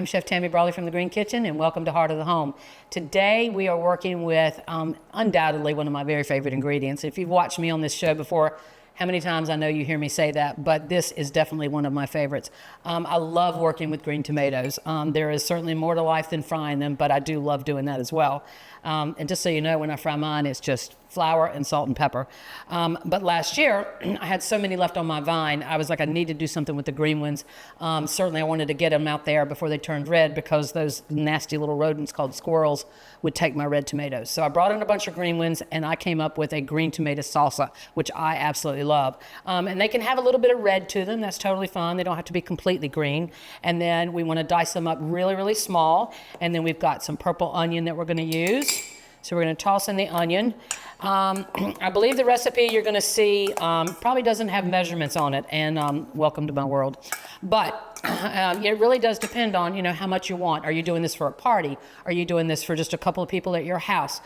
I'm Chef Tammy Brawley from the Green Kitchen, and welcome to Heart of the Home. Today we are working with undoubtedly one of my very favorite ingredients. If you've watched me on this show before, how many times I know you hear me say that, but this is definitely one of my favorites. I love working with green tomatoes. There is certainly more to life than frying them, but I do love doing that as well. And just so you know, when I fry mine, it's just flour and salt and pepper. But last year, I had so many left on my vine, I was like, I need to do something with the green ones. Certainly I wanted to get them out there before they turned red because those nasty little rodents called squirrels would take my red tomatoes. So I brought in a bunch of green ones and I came up with a green tomato salsa, which I absolutely love. And they can have a little bit of red to them. That's totally fine. They don't have to be completely green. And then we want to dice them up really, really small. And then we've got some purple onion that we're going to use. So we're going to toss in the onion. I believe the recipe you're going to see probably doesn't have measurements on it, and welcome to my world. But it really does depend on, how much you want. Are you doing this for a party? Are you doing this for just a couple of people at your house?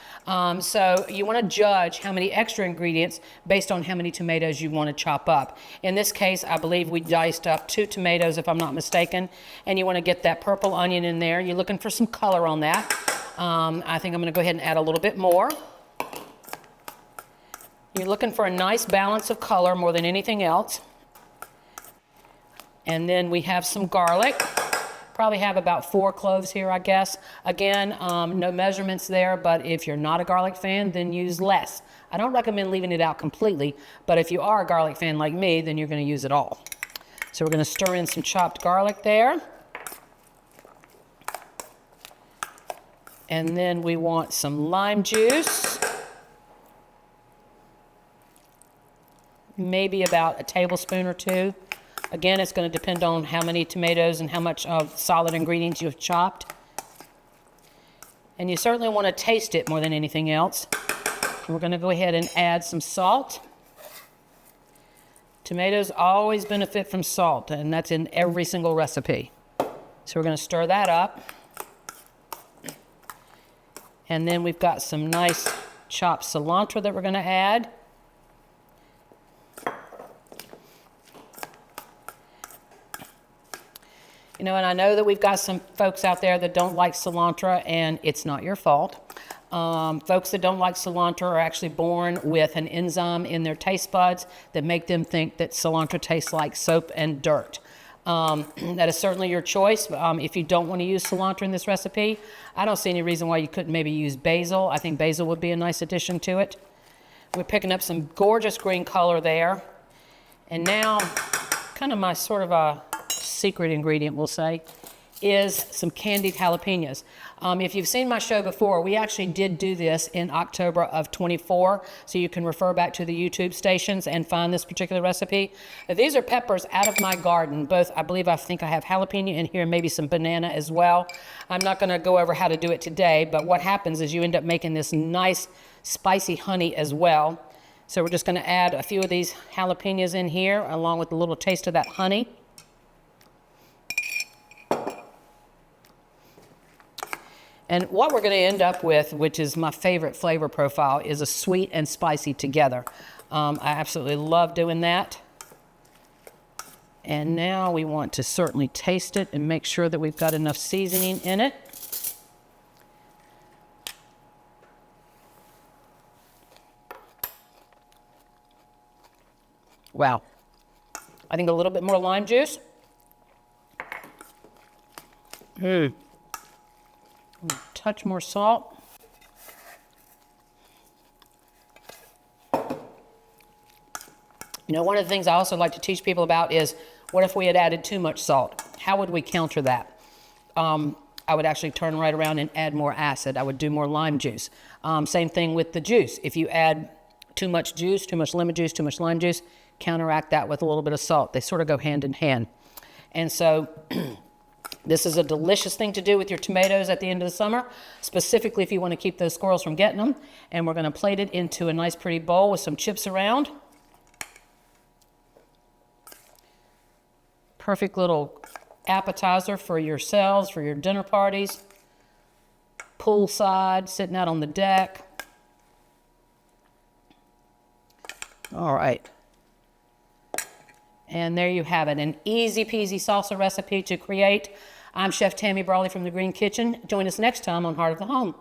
So you want to judge how many extra ingredients based on how many tomatoes you want to chop up. In this case, I believe we diced up 2 tomatoes, if I'm not mistaken, and you want to get that purple onion in there. You're looking for some color on that. I think I'm going to go ahead and add a little bit more. You're looking for a nice balance of color more than anything else. And then we have some garlic. Probably have about 4 cloves here, I guess. Again, no measurements there, but if you're not a garlic fan, then use less. I don't recommend leaving it out completely, but if you are a garlic fan like me, then you're going to use it all. So we're going to stir in some chopped garlic there. And then we want some lime juice. Maybe about a tablespoon or 2. Again, it's going to depend on how many tomatoes and how much solid ingredients you've chopped. And you certainly want to taste it more than anything else. We're going to go ahead and add some salt. Tomatoes always benefit from salt, and that's in every single recipe. So we're going to stir that up. And then we've got some nice chopped cilantro that we're going to add. And I know that we've got some folks out there that don't like cilantro, and it's not your fault. Folks that don't like cilantro are actually born with an enzyme in their taste buds that make them think that cilantro tastes like soap and dirt. That is certainly your choice. If you don't want to use cilantro in this recipe, I don't see any reason why you couldn't maybe use basil. I think basil would be a nice addition to it. We're picking up some gorgeous green color there. And now, kind of my sort of a secret ingredient, we'll say, is some candied jalapeños. If you've seen my show before, we actually did do this in October of 24, so you can refer back to the YouTube stations and find this particular recipe. Now, these are peppers out of my garden. Both, I think I have jalapeno in here and maybe some banana as well. I'm not going to go over how to do it today, but what happens is you end up making this nice spicy honey as well. So we're just going to add a few of these jalapenos in here along with a little taste of that honey. And what we're going to end up with, which is my favorite flavor profile, is a sweet and spicy together. I absolutely love doing that. And now we want to certainly taste it and make sure that we've got enough seasoning in it. Wow. I think a little bit more lime juice. Touch more salt. One of the things I also like to teach people about is what if we had added too much salt? How would we counter that? I would actually turn right around and add more acid. I would do more lime juice. Same thing with the juice. If you add too much juice, too much lemon juice, too much lime juice, counteract that with a little bit of salt. They sort of go hand in hand. And so this is a delicious thing to do with your tomatoes at the end of the summer, specifically if you want to keep those squirrels from getting them. And we're going to plate it into a nice pretty bowl with some chips around. Perfect little appetizer for yourselves, for your dinner parties. Poolside, sitting out on the deck. All right. And there you have it, an easy peasy salsa recipe to create. I'm Chef Tammy Brawley from the Green Kitchen. Join us next time on Heart of the Home.